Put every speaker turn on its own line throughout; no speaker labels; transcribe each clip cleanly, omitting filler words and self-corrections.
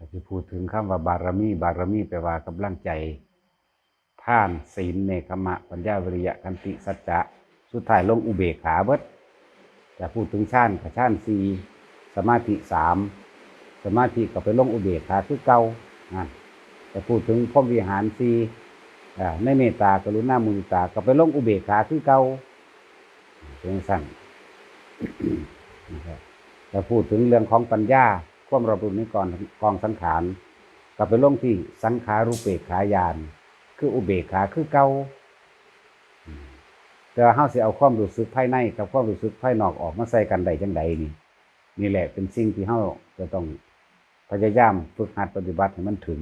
แต่ที่พูดถึงคำว่าบารมีบารมีแปลว่ากำลังใจท่านศีลเนกขมะปัญญาวิริยะขันติสัจจะสุดท้ายลงอุเบกขาเบิดแต่พูดถึงฌานกับฌานสี่สมาธิสามสมาธิก็ไปลงอุเบกขาคือเก่าแต่พูดถึงพรหมวิหารสี่ในเมตตากรุณามุทิตาก็ไปลงอุเบกขาคือเก่าเป็นสั้นแต่พูดถึงเรื่องของปัญญาความระบุในกองสังขารก็ไปลงที่สังขารุเปกขายานคืออุเบกขาคือเก่าแต่เฮาสิเอาความรู้สึกภายในกับความรู้สึกภายนอกออกมาใส่กันได้จังใดนี่แหละเป็นสิ่งที่เฮาจะต้องพยายามฝึกหัดปฏิบัติให้มันถึง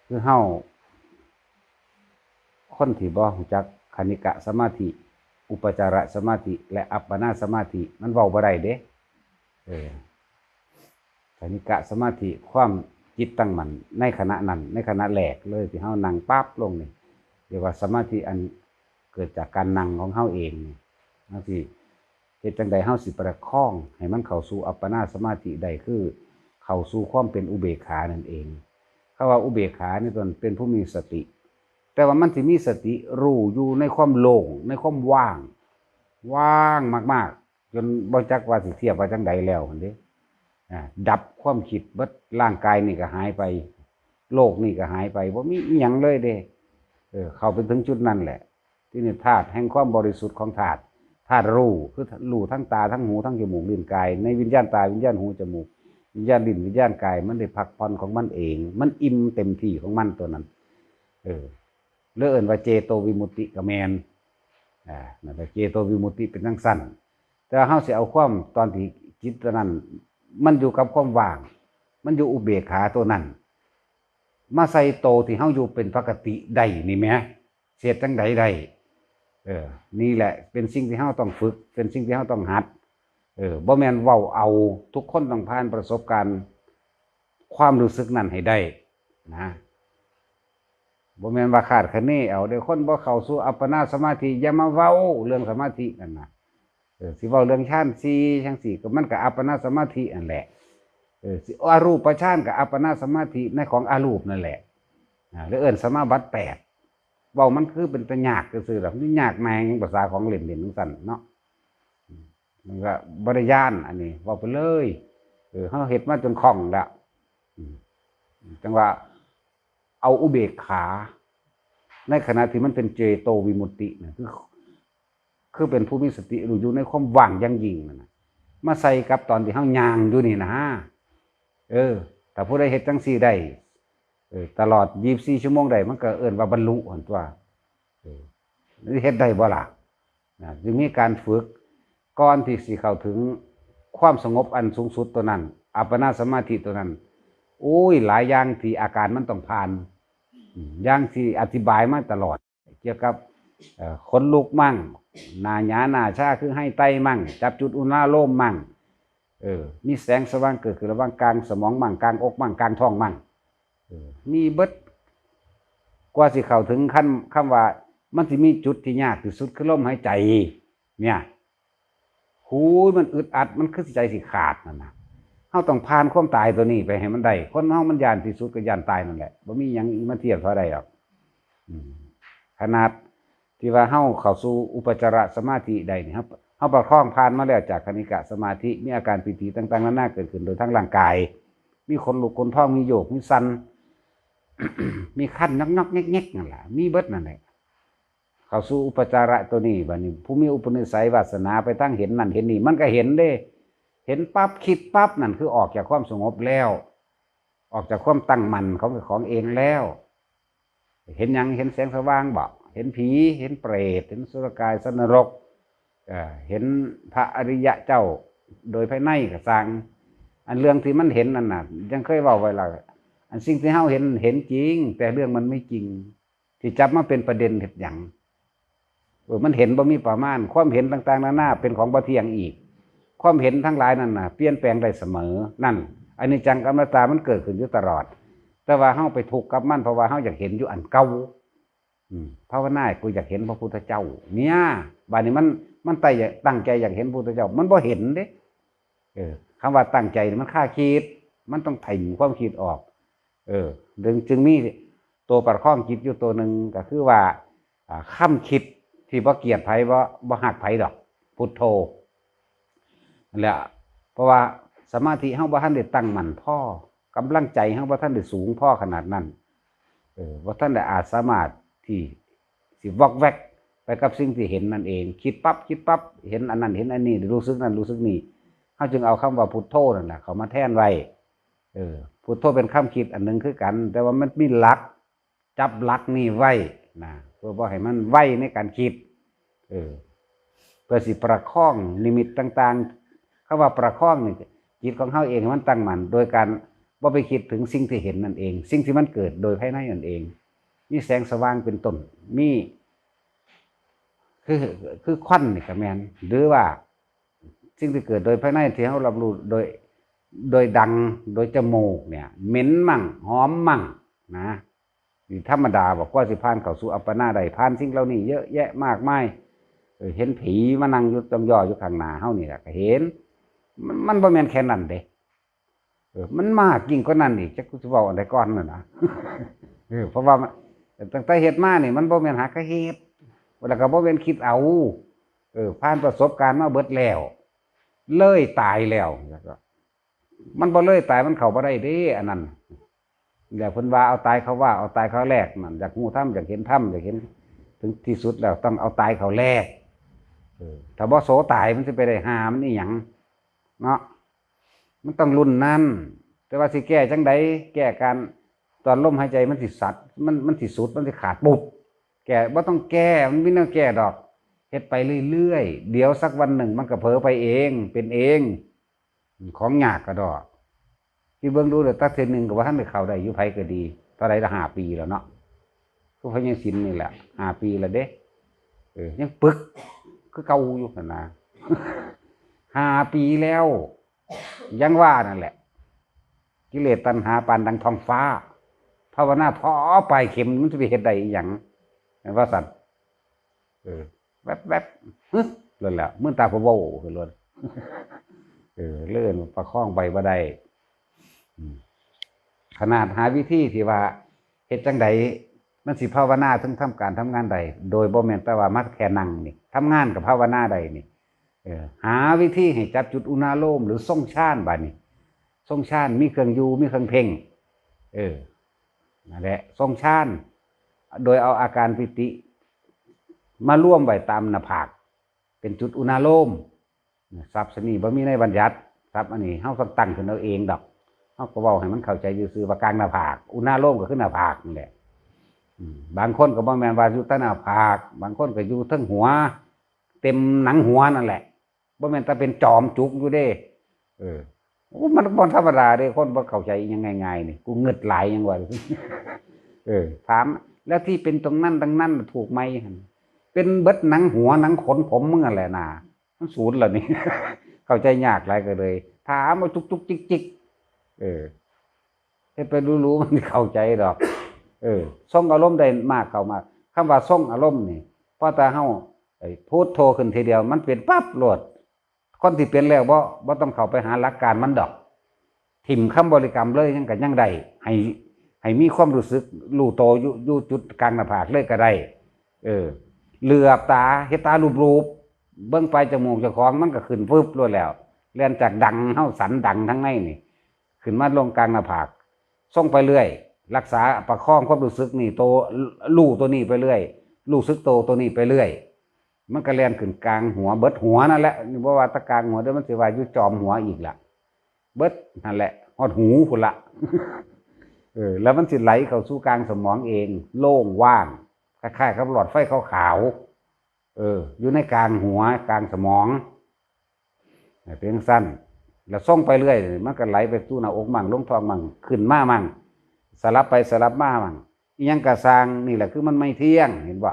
คือเฮาคนที่บ่รู้จักคณิกะสมาธิอุปจารสมาธิและอัปปนาสมาธิมันเว้าบ่ได้เด้คณิกะสมาธิความจิตตั้งมั่นในขณะนั้นในขณะแรกเลยที่เฮานั่งปั๊บลงนี่เรียกว่าสมาธิอันเกิดจากการนั่งของเฮาเองนี่จังซี่เฮ็ดจังใดเฮาสิประคองให้มันเข้าสู่อัปปนาสมาธิได้คือเข้าสู่ความเป็นอุเบกขานั่นเองคำว่าอุเบกขานี่ตนเป็นผู้มีสติแต่ว่ามันสิมีสติรู้อยู่ในความโล่งในความว่างมากๆจนบ่จักว่าสิเทียบว่าจังใดแล้วหั่นเด้ดับความคิดเบิดร่างกายนี่ก็หายไปโลกนี่ก็หายไปบ่มีอีหยังเลยเด้เข้าไปถึงจุดนั้นแหละที่นี่ธาตุแห่งความบริสุทธิ์ของธาตุรู้คือรู้ทั้งตาทั้งหูทั้งจมูกลิ้นกายในวิญญาณตาวิญญาณหูจมูกวิญญาณลิ้นวิญญาณกายมันได้พักผ่อนของมันเองมันอิ่มเต็มที่ของมันตัวนั้นเอิ้นว่าเจโตวิมุตติก็แม่นนั่นแหละเจโตวิมุตติเป็นจังซั่นแต่เฮาสิเอาความตอนที่จิตตัวนั้นมันอยู่กับความว่างมันอยู่อุเบกขาตัวนั้นมาใส่โตที่เฮาอยู่เป็นปกติได้นี่แหมเสียจังใดได้นี่แหละเป็นสิ่งที่เฮาต้องฝึกเป็นสิ่งที่เฮาต้องหัดบ่แม่นเว้าเอาทุกคนต้องผ่านประสบการณ์ความรู้สึกนั้นให้ได้นะบ่แม่นว่าคาดคะเนเอาเด้คนบ่เข้าสู่อัปปนาสมาธิอย่ามาเว้าเรื่องสมาธินั่นน่ะสิเว้าเรื่องฌาน4จังซี่ก็มันก็อัปปนาสมาธินั่นแหละสิอรูปฌานกับอัปปนาสมาธิในของอรูปนั่นแหละหรือเอิ้นสมาบัติ8เว้ามันคือเป็นตะยากซื่อๆดอกมันยากแม่งภาษาของเล่นๆจังซั่นเนาะมันก็บ่ได้ย่านอันนี้เว้าไปเลยเฮาเฮ็ดมาจนคล่องแล้วจังว่าเอาอุเบกขาในขณะที่มันเป็นเจโตวิมุตตินะคือเป็นผู้มีสติรู้อยู่ในความว่างอย่างยิ่งนะมาใส่กับตอนที่เฮาย่างอยู่นี่นะถ้าผู้ใดเฮ็ดจังซี่ได้ตลอด24ชั่วโมงได้มันก็เอิ้นว่าบรรลุหั่นตัวเฮ็ดได้บ่ล่ะจึงมีการฝึกก่อนที่สิเข้าถึงความสงบอันสูงสุดตัวนั้นอัปปนาสมาธิตัวนั้นโอ้ยหลายอย่างที่อาการมันต้องผ่านอย่างที่อธิบายมาตลอดเกี่ยวกับขนลุกมั่งหน้าหยาหน้าชาคือให้ไตมั่งจับจุดอุณาโลมมั่งมีแสงสว่างเกิดขึ้นระหว่างกลางสมองมั่งกลางอกมั่งกลางท้องมั่งมีเบิดกว่าสิเข้าถึงคำว่ามันสิมีจุดที่ยากที่สุดคือลมหายใจเนี่ยหูมันอึดอัดมันคือใจสิขาดนั่นนะเฮาต้องผ่านความตายตัวนี้ไปให้มันได้คนเฮามันย่านที่สุดก็ย่านตายนั่นแหละบ่มีหยังมาเทียบเท่าใดหรอกขนาดที่ว่าเฮาเข้าสู่อุปจารสมาธิได้นี่ครับเฮาประคองผ่านมาแล้วจากคณิกะสมาธิมีอาการปิติต่างๆนานาเกิดขึ้นโดยทั้งร่างกายมีขนลุกขนพองมีโยกมีสั่น มีคันนอกๆแงกๆนั่นแหละมีเบิดนั่นแหละเข้าสู่อุปจาระตัวนี้บัดนี้ผู้มีอุปนิสัยวาสนาไปตั้งเห็นนั่นเห็นนี่มันก็เห็นเด้เห็นปั๊บคิดปั๊บนั่นคือออกจากความสงบแล้วออกจากความตั้งมั่นของเองแล้วเห็นยังเห็นแสงสว่างบ่เห็นผีเห็นเปรตเห็นสุรกายสัตว์นรกเห็นพระอริยะเจ้าโดยภายในก็สั่งอันเรื่องที่มันเห็นนั่นน่ะยังเคยเว้าไว้แล้วอันสิ่งที่เฮาเห็นจริงแต่เรื่องมันไม่จริงที่จับมาเป็นประเด็นเฮ็ดหยังมันเห็นบ่มีประมาณความเห็นต่างๆนานาเป็นของบ่เที่ยงอีกความเห็นทั้งหลายนั่นน่ะเปลี่ยนแปลงได้เสมอนั่นอนิจจังอนัตตามันเกิดขึ้นอยู่ตลอดแต่ว่าเฮาไปทุกข์กับมันเพราะว่าเฮาอยากเห็นอยู่อันเก่าภาวนากูอยากเห็นพระพุทธเจ้าเนี่ยบัดนี้มันตั้งใจอยากเห็นพระพุทธเจ้ามันบ่เห็นเด้ คำว่าตั้งใจมันค่าคิดมันต้องไถ่ความคิดออกจึงมีตัวประคองจิตอยู่ตัวหนึ่งก็คือว่าค่ำคิดที่บ่เกียดไผบ่หักไผดอกพุทโธนั่นแหละเพราะว่าสมาธิเฮาบ่ทันได้ตั้งมั่นพอกำลังใจเฮาบ่ทันได้สูงพอขนาดนั้นบ่ทันได้อาจสามารถที่สิวอกแวกไปกับสิ่งที่เห็นนั่นเองคิดปั๊บเห็นอันนั้นเห็นอันนี้รู้สึกนั้นรู้สึกนี้เฮาจึงเอาคำว่าพุทโธนั่นแหละเขามาแทนไว้พุทโธเป็นคำคิดอันนึงคือกันแต่ว่ามันมีหลักจับหลักนี่ไว้นะเพื่อบ่ให้มันไว้ในการคิดเพื่อสิประคองนิมิตต่างๆคำว่าประคองนี่จิตของเฮาเองมันตั้งมั่นโดยการบ่ไปคิดถึงสิ่งที่เห็นนั่นเองสิ่งที่มันเกิดโดยภายในนั่นเองมีแสงสว่างเป็นต้นมีคือควันนี่ก็แม่นหรือว่าสิ่งที่เกิดโดยภายในที่เฮารับรู้โดยดังโดยจมูกเนี่ยเหม็นมั่งหอมมั่งนะนี่ธรรมดาบอกว่าสิผ่านเข้าสู่อัปปนาได้ผ่านสิ่งเหล่านี้เยอะแยะมากมายเห็นผีมานั่งอยู่ตรงย่ออยู่ข้างหน้าเฮานี่ล่ะก็เห็นมันบ่แม่นแค่นั้นเด้มันมากยิ่งกว่านั้นอีกจักกูสิเว้าอันใดก่อนน่ะนะเพราะว่าตั้งแต่เฮ็ดมานี่มันบ่แม่นหากะเฮ็ดแล้วก็บ่แม่นคิดเอาผ่านประสบการณ์มาเบิดแล้วเลยตายแล้วมันบ่เลยตายมันเข้าบ่ได้เด้อันนั้นแล้วเพิ่นว่าเอาตายเขาว่าเอาตายเขาแลกนั่นอยากฮู้ธรรมอยากเห็นธรรมอยากเห็นถึงที่สุดแล้วต้องเอาตายเขาแลกถ้าบ่โสตายมันสิไปได้หามันอีหยังเนาะมันต้องรุ่นนั้นแต่ว่าสิแก้จังไดแก้การตอนลมหายใจมันสิสัตว์มันสิสุดมันสิขาดปุ๊บแก้บ่ต้องแก้มันไม่ต้องแก้ดอกเฮ็ดไปเรื่อยๆเดี๋ยวสักวันหนึ่งมันก็เผลอไปเองเป็นเองของยากก็ดอกที่เบิ่งดูเด้อตักเทื่อนึงก็ว่าทันได้เข้าได้อยู่ไผก็ดีเท่าใดละ5 ปีแล้วเนาะคือพยังศีลนี่แหละ5 ปีแล้วเด้ยังปึกคือเก่าอยู่นั่นนะ5 ปีแล้วยังว่านั่นแหละกิเลสตัณหาปานดังท้องฟ้าภาวนาท้อไปเข็มมันจะไปเฮ็ดได้อีหยังว่าซั่นแวบๆเลยแหละมื้อตาพะโว้คือเลยเลื่อนประคองไปบ่ได้ขนาดหาวิธีที่ว่าเฮ็ดจังไดมันสิภาวนาถึงทำการทำงานใดโดยบ่แม่นแต่ว่ามาแค่นั่งนี่ทำงานกับภาวนาใดนี่หาวิธีให้จับจุดอุณาโลมหรือทรงฌานบัดนี้ทรงฌานมีเครื่องอยู่มีเครื่องเพ่งนั่นแหละทรงฌานโดยเอาอาการปิติมาร่วมไว้ตามหน้าผากเป็นจุดอุณาโลมศัพท์นี่บ่มีในบัญญัติศัพท์อันนี้เฮาต้องตั้งขึ้นเอาเองดอกเฮาก็เว้าให้มันเข้าใจซื่อๆว่ากลางหน้าผากอุณาโลมก็คือหน้าผากนี่แหละบางคนก็บ่แม่นว่าอยู่ใต้หน้าผากบางคนก็อยู่ทั้งหัวเต็มหนังหัวนั่นแหละบ่แม่นแต่เป็นจอมจุกอยู่เด้มันบ่ธรรมดาเด้คนบ่เข้าใจยังง่ายๆนี่กูเงึดหลายยังว่าถามแล้วที่เป็นตรงนั้นดังนั้นถูกไหมเป็นเบิดหนังหัวหนังขนผมมึงนั่นแหละน่ะมันศูนย์แล้วนี่ เข้าใจยากหลายก็เลยถามมาจุกๆจิกให้ไปรู้มันเข้าใจดอกส่งอารมณ์ได้มากเข้ามาคำว่าส่งอารมณ์นี่พอตาเฮาพูดโทรขึ้นทีเดียวมันเปลี่ยนปั๊บโลดคนที่เป็นแล้วบ่ต้องเข้าไปหาหลักการมันดอกถิ่มคำบริกรรมเลยยังก็ยังได้ให้มีความรู้สึกรู้โตอยู่จุดกลางหน้าผากเลยก็ได้เหลือบตาเฮ็ดตารูปเบิ่งไปจมูกเจ้าของมันก็ขึ้นฟึบรวดแล้วเรียนจากดังเฮาสันดังทั้งในนี่ขึ้นมาลงกลางหน้าผากส่งไปเรื่อยรักษาประคองความรู้สึกนี่โตรู้ตัวนี้ไปเรื่อยรู้สึกโตตัวนี้ไปเรื่อยมันก็เรียนขึ้นกลางหัวเบิดหัวนั่นแหละนี่บ่ว่าตะกลางหัวเดี๋ยวมันสิว่าอยู่จอมหัวอีกล่ะเบิดนั่นแหละฮอดหูพุ่นละแล้วมันสิไหลเข้าสู่กลางสมองเองโล่งว่างคล้ายๆกับหลอดไฟขาวๆอยู่ในกลางหัวกลางสมองเป็นสั้นแล้วส่งไปเรื่อยมันก็ไหลไปสู่หน้าอกมั่งลงท้องมั่งขึ้นมามั่งสลับไปสลับมามั่งอีหยังกะสร้างนี่แหละคือมันไม่เที่ยงเห็นบ่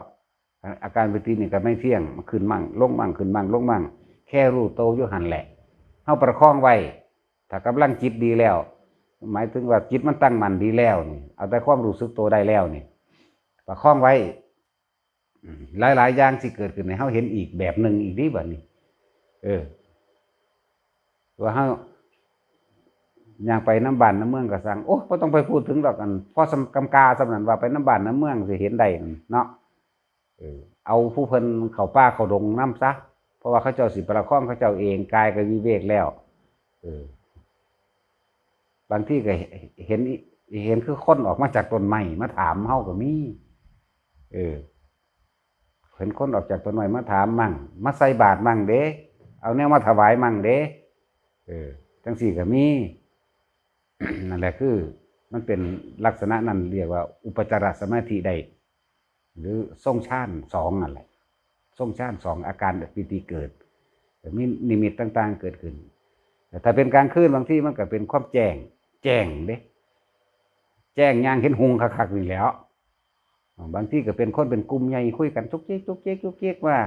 อาการปฏินี่ก็ไม่เที่ยงมันขึ้นมั่งลงมั่งขึ้นมั่งลงมั่งแค่รู้โตอยู่หันแหละเฮาประคองไว้ถ้ากำลังจิตดีแล้วหมายถึงว่าจิตมันตั้งมั่นดีแล้วนี่เอาแต่ความรู้สึกโตได้แล้วนี่ประคองไว้หลายๆอย่างสิเกิดขึ้นให้เฮาเห็นอีกแบบหนึ่งอีกนี่บัดนี้ว่าเฮา ย่างไปน้ำบ้านน้ำเมืองก็สั่งโอ้บ่ต้องไปพูดถึงดอกกันพอสำกำกาสำนั้นว่าไปน้ำบ้านน้ำเมืองสิเห็นได้เนาะเอาผู้เพิ่นเข้าป่าเข้าดงน้ำซะเพราะว่าเขาเจ้าสิประคองเขาเจ้าเองกายก็วิเวกแล้วบางที่ก็เห็นคือคนออกมาจากต้นไม้มาถามเฮาก็มีเห็นคนออกจากต้นไม้มาถามมั่งมาใส่บาตรมั่งเด้เอาแนวมาถวายมั่งเด้จังสี่ก็มี นั่นแหละคือมันเป็นลักษณะนั้นเรียกว่าอุปจารสมาธิใดหรือทรงฌานสองนั่นแหละทรงฌานสองอาการปิติเกิดมีนิมิตต่างๆเกิดขึ้นแต่ถ้าเป็นกลางคืนบางที่มันก็เป็นความแจ้งเด้แจ้งย่างเห็นหงคักๆนี่แล้วบางที่ก็เป็นคนเป็นกลุ่มใหญ่คุยกันจุกจิกว่า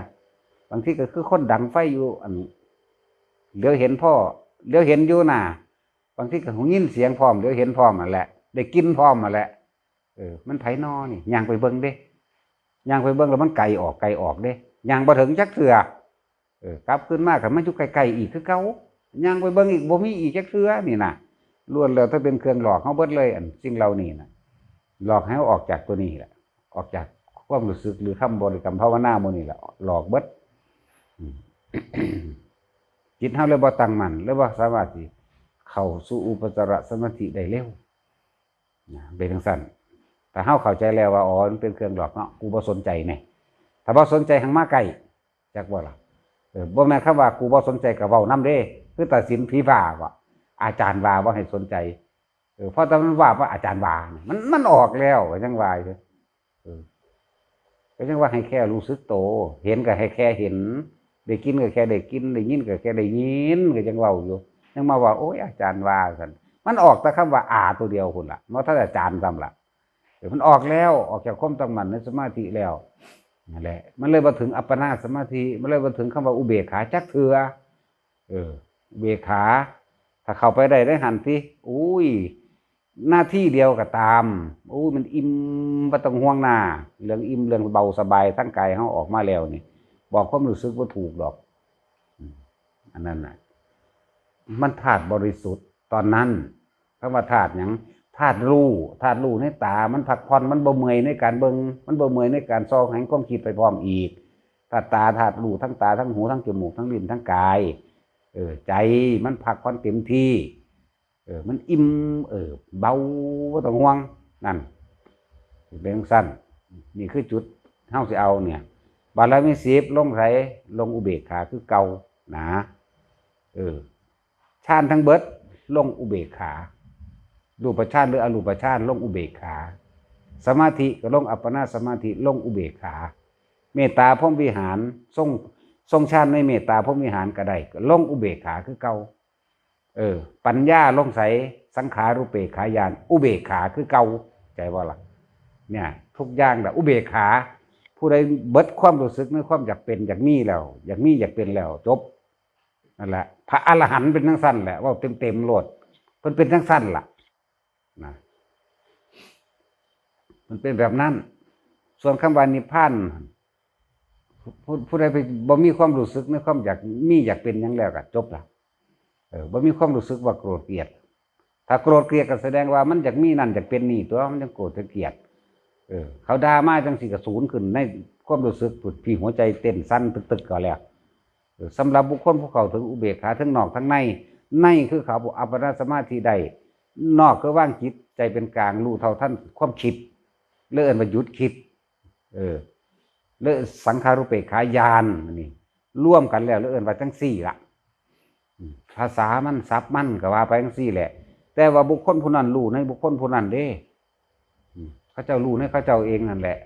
บางที่ก็คือคนดังไฟอยู่อันเดี๋ยวเห็นพ่อเดี๋ยวเห็นอยู่น่ะบางที่ก็หูยินเสียงพร้อมเดี๋ยวเห็นพร้อมนั่นแหละได้กินพร้อมนั่นแหละมันไผนอนี่ย่างไปเบิ่งเด้ย่างไปเบิ่งแล้วมันไกลออกเด้ย่างบ่ถึงจักเทื่อกลับขึ้นมาก็มันอยู่ไกลๆอีกคือเก่าย่างไปเบิ่งอีกบ่มีอีกจักเทื่อนี่น่ะล้วนแล้วถ้าเป็นเครื่องหลอกเฮาเบิดเลยอันสิ่งเหล่านี้น่ะหลอกให้เฮาออกจากตัวนี้แหละออกจากความรู้สึกหรือคำบริกรรมภาวนาโมนี่แหละหลอกเบิด จิตเฮาเลยบ่ตั้งมั่นเลยบ่สามารถที่เข้าสู่อุปจารสมาธิได้เร็วเป็นจังซั่นแต่เฮาเข้าใจแล้วว่าอ๋อมันเป็นเครื่องหลอกเนาะกูบ่สนใจแน่ถ้าบ่สนใจหังมาใกล้จักบ่ล่ะบ่แม่นคำว่ากูบ่สนใจก็เว้านำเด้คือตัดสินผีบ้าว่าอาจารย์ว่าบ่ให้สนใจเพราะตอนมันว่าอาจารย์ว่ามันออกแล้วก็จังว่าอยู่ก็จังว่าให้แค่รู้สึกโตเห็นก็ให้แค่เห็นได้กินก็แค่ได้กินได้ยินก็แค่ได้ยินก็จังเว้าอยู่ยังมาว่าโอ้ยอาจารย์ว่าซั่นมันออกแต่คำว่าตัวเดียวพุ่นล่ะบ่ทันอาจารย์ซ้ำล่ะมันออกแล้วออกจากความตั้งมั่นในสมาธิแล้วนั่นแหละมันเลยมาถึงอัปปนาสมาธิมันเลยมาถึงคำว่าอุเบกขาจักเทื่ออุเบกขาถ้าเข้าไปได้หันสิอุ้ยหน้าที่เดียวก็ตามอุ้ยมันอิ่มบ่ต้องห่วงหน้าเรื่องอิ่มเรื่องเบาสบายทั้งกายเฮาออกมาแล้วนี่บอกความรู้สึกบ่ถูกดอกอันนั้นน่ะมันธาตุบริสุทธิ์ตอนนั้นคำว่าธาตุหยังธาตุรู้ในตามันพักผ่อนมันบ่เมื่อยในการเบิ่งมันบ่เมื่อยในการซองแห่งความคิดไปพร้อมอีกธาตุตาธาตุรู้ทั้งตาทั้งหูทั้งจมูกทั้งลิ้นทั้งกายใจมันพักผ่อนเต็มที่มันอิ่มเบาบ่ต้องห่วงนั่นเป็นสั้นนี่คือจุดเฮาสิเอาเนี่ยบารมี10ลงไสลงอุเบกขาคือเก่านะฌานทั้งเบิดลงอุเบกขารูปฌานหรืออรูปฌานลงอุเบกขาสมาธิก็ลงอัปปนาสมาธิลงอุเบกขาเมตตาพรหมวิหารทรงฌานในเมตตาพรหมวิหารก็ได้ก็ลงอุเบกขาคือเก่าปัญญาลงใสสังขารุเปกขายานอุเบกขาคือเก่าใจว่าล่ะเนี่ยทุกอย่างแหละอุเบกขาผู้ใดเบิดความรู้สึกในความอยากเป็นอยากมีแล้วอยากมีอยากเป็นแล้วจบนั่นแหละพระอรหันต์เป็นทั้งสั้นแหละว่าเต็มโลดมันเป็นทั้งสั้นล่ะนะมันเป็นแบบนั้นส่วนคำว่านิพพานผู้ใดไปบ่มีความรู้สึกในความอยากมีอยากเป็นอย่างแล้วก็จบละบ่มีความรู้สึกว่าโกรธเกลียดถ้าโกรธเกลียดก็แสดงว่ามันอยากมีนั่นอยากเป็นนี่ตัวมันจะโกรธจะเกลียดเขาด่ามาจังสิกระสูนขึ้นในความรู้สึกพี่หัวใจเต้นสั้นตึกๆก็แล้วสำหรับบุคคลผู้เขาถึงอุเบกขาทั้งนอกทั้งในคือเขาอัปปนาสมาธิได้นอกคือว่างจิตใจเป็นกลางรู้เท่าท่านความคิดเลื่อนมาหยุดคิดเลื่อนสังขารุเปกขายานนี่ร่วมกันแล้วเลื่อนมาจังสี่ละภาษามันซับมันก็ว่าไปจังสี่แหละแต่ว่าบุคคลผู้นั้นรู้ในบุคคลผู้นั้นเด้เขาเจ้ารู้ในเขาเจ้าเองนั่นแหละ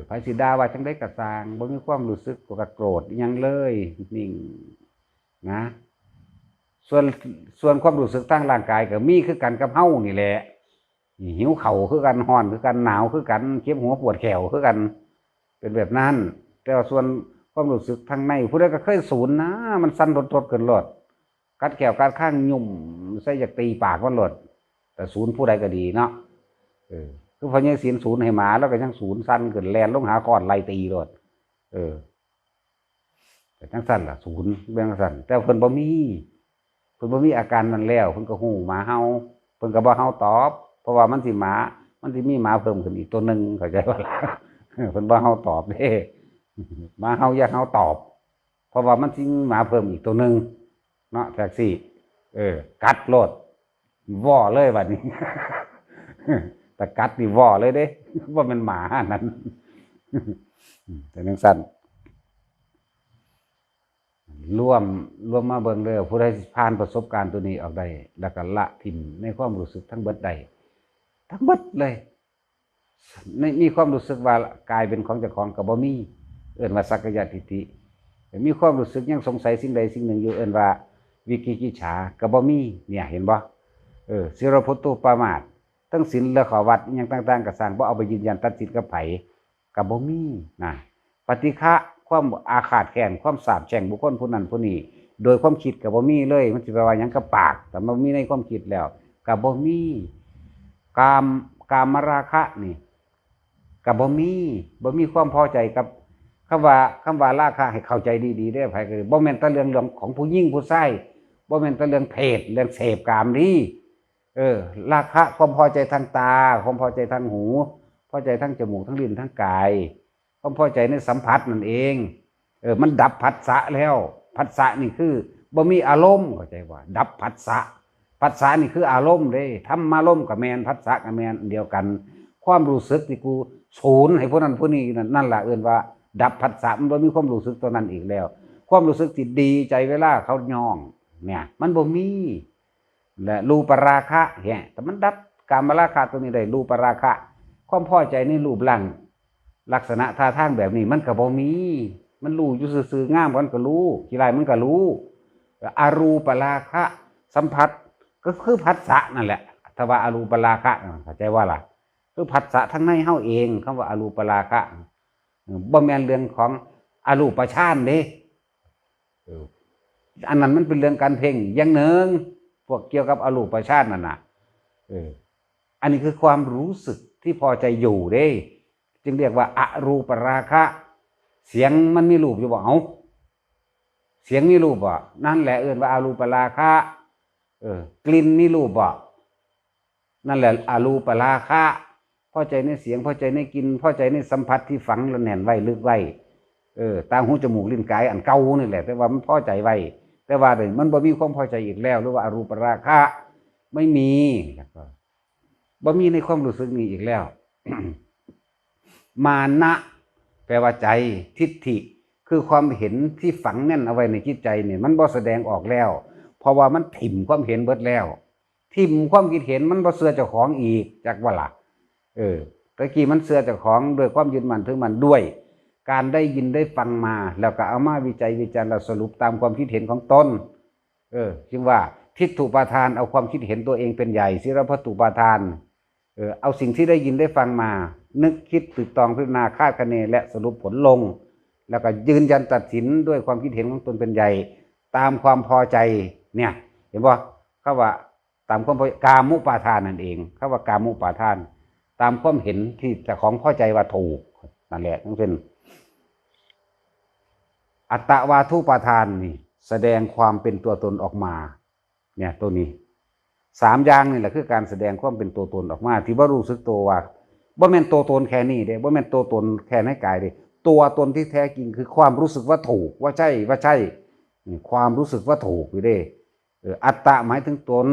พระสิดาว่าจังได้กระซางบ่มีความรู้สึกกระโกรธยังเลยนิ่งนะส่วนความรู้สึกตั้งร่างกายก็มีคือกันกับเฮานี่แหละหิวเข่าคือกันร้อนคือกันหนาวคือกันเจ็บหัวปวดแขวคือกันเป็นแบบนั้นแต่ว่าส่วนความรู้สึกทางในผู้ใดก็เคยสูญนะมันสั่นทดเกินหลดกัดแขวกัดข้างยุ่มใส่อยากตีปากมันหลดแต่สูญผู้ใดก็ดีเนาะคือพอเนี่ยศีลศูนย์ให้หมาแล้วก็ยังศูนย์สั้นเกินแลนลงหาก้อนไล่ตีรถแต่ทั้งสั้นล่ะศูนย์เบื้องสั้นแต่เพิ่นบ่มีเพิ่น พิ่นบ่มีอาการนั้นแล้วเพิ่นก็ฮู้หมาเห่าเพิ่นก็บ่เห่าตอบเพราะว่ามันสิมีหมาเพิ่มขึ้นอีกตัวหนึงเข้าใจบ่ล่ะเพิ่นบ่เห่าตอบเด้หมาเห่าอย่าเห่าตอบเพราะว่ามันสิมีหมาเพิ่มอีกตัวหนึงเนาะแท็กซี่กัดโลดว่อเลยบัดนี้ แต่กัดนี่ว่อเลยเด้ว่ามันหมานั้น แต่จังซั่นร่วมมาเบิ่งเด้อผู้ใดผ่านประสบการณ์ตัวนี้ออกได้แล้วก็ละทิ่มในความรู้สึกทั้งเบิดได้ทั้งเบิดเลยในมีความรู้สึกว่ากายเป็นของเจ้าของก็บ่มีเอิ้นว่าสักกายทิฏฐิมีความรู้สึกยังสงสัยสิ่งใดสิ่งหนึ่งอยู่เอิ้นว่าวิกิกิจฉาก็บ่มีเนี่ยเห็นบ่ศิรพุตตุปามาสทั้งศีลและข้อวัดอิหยังต่างๆก็สร้างบ่เอาไปยืนยันตัดสินกับไผก็บ่มีนะปฏิฆะความอาฆาตแค้นความสาปแช่งบุคคลผู้นั้นผู้นี้โดยความคิดก็บ่มีเลยมันสิแปลว่าหยังกับปากแต่มันมีในความคิดแล้วก็บ่มีกามราคะนี่ก็บ่มีความพอใจกับคำว่าราคะให้เข้าใจดีๆเด้อไผก็บ่แม่นแต่เรื่องของผู้หญิงผู้ชายบ่แม่นแต่เรื่องเพศเรื่องเสพกามนี้ราคะความพอใจทางตาความพอใจทางหูพอใจทางจมูกทั้งลิ้นทั้งกายความพอใจในสัมผัสนั่นเองมันดับผัสสะแล้วผัสสะนี่คือบ่มีอารมณ์เข้าใจว่าดับผัสสะนี่คืออารมณ์เด้ธรรมารมณ์กับแมนผัสสะกับแมนเดียวกันความรู้สึกที่กูศูนย์ให้พวกนั้นพวกนี้นั่นล่ะเอิ้นว่าดับผัสสะมันบ่มีความรู้สึกตัวนั้นอีกแล้วความรู้สึกที่ดีใจเวลาเขาย่องเนี่ยมันบ่มีและรูปราคะเนี่ยแต่มันดับกามราคะตัวนี้ได้รูปราคะความพอใจในรูปร่างลักษณะท่าทางแบบนี้มันก็บ่มีมันรู้อยู่ซื่อๆงามมันก็รู้ขี้ไรมันก็รู้อรูปราคะสัมผัสก็คือผัสสะนั่นแหละถ้าว่าอรูปราคะเข้าใจว่าล่ะคือผัสสะทั้งในเฮาเองคำว่าอรูปราคะบ่แม่นเรื่องของอรูปฌานเด้อันนั้นมันเป็นเรื่องการเพ่งอย่างหนึ่งพวกเกี่ยวกับอรูปฌานนั่นน่ะอันนี้คือความรู้สึกที่พอใจอยู่เด้จึงเรียกว่าอรูปราคะเสียงมันมีรูปอยู่บ่เอาเสียงมีรูปบ่นั่นแหละเอิ้นว่าอรูปราคะกลิ่นมีรูปบ่นั่นแหละอรูปราคะพอใจในเสียงพอใจในกลิ่นพอใจในสัมผัสที่ฝังและแน่นไว้ลึกไว้ตาหูจมูกลิ้นกายอันเก่านี่แหละแต่ว่ามันพอใจไว้แต่ว่าเดี๋ยวมันบ่มีความพอใจอีกแล้วหรือว่าอรูปราคะไม่มีบ่มีในความรู้สึกนี้อีกแล้ว มานะแปลว่าใจทิฏฐิคือความเห็นที่ฝังแน่นเอาไว้ในจิตใจเนี่ยมันบ่แสดงออกแล้วเพราะว่ามันถิ่มความเห็นเบิดแล้วถิ่มความคิดเห็นมันบ่เชื่อเจ้าของอีกจักว่าล่ะตะกี้มันเชื่อเจ้าของด้วยความยึดมั่นถือมั่นด้วยการได้ยินได้ฟังมาแล้วก็เอามาวิจัยวิจารณ์แล้วสรุปตามความคิดเห็นของตนจึงว่าทิฏฐุปาทานเอาความคิดเห็นตัวเองเป็นใหญ่ศิรพัตตุปาทานเอาสิ่งที่ได้ยินได้ฟังมานึกคิดตึกตองพิจารณาคาดคะเนและสรุปผลลงแล้วก็ยืนยันตัดสินด้วยความคิดเห็นของตนเป็นใหญ่ตามความพอใจเนี่ยเห็นบ่เขาว่าตามความกามุปาทานนั่นเองเขาว่ากามุปาทานตามความเห็นที่เจ้าของพอใจว่าถูกนั่นแหละทั้งสิ้นอัตตวาทุปาทานนี่แสดงความเป็นตัวตนออกมาเนี่ยตัวนี้3อย่างนี่แหละคือการแสดงความเป็นตัวตนออกมาที่ว่ารู้สึกตัวว่าบ่แม่นตัวตนแค่นี้เด้บ่แม่นตัวตนแค่ในกายเด้ตัวตนที่แท้จริงคือความรู้สึกว่าถูกว่าใช่ความรู้สึกว่าถูกอยู่เด้อัตตะหมายถึงตน